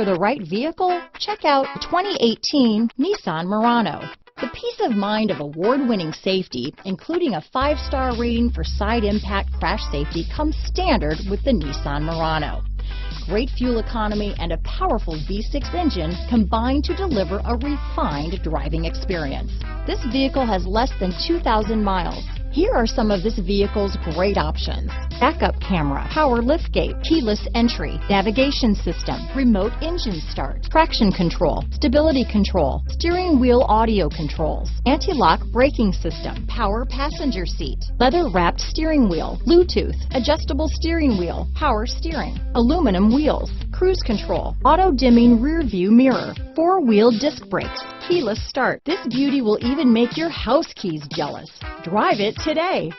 for the right vehicle? Check out 2018 Nissan Murano. The peace of mind of award-winning safety, including a 5-star rating for side impact crash safety, comes standard with the Nissan Murano. Great fuel economy and a powerful V6 engine combine to deliver a refined driving experience. This vehicle has less than 2,000 miles. Here are some of this vehicle's great options: backup camera, power liftgate, keyless entry, navigation system, remote engine start, traction control, stability control, steering wheel audio controls, anti-lock braking system, power passenger seat, leather-wrapped steering wheel, Bluetooth, adjustable steering wheel, power steering, aluminum wheels, cruise control, auto-dimming rear view mirror, 4-wheel disc brakes, keyless start. This beauty will even make your house keys jealous. Drive it today.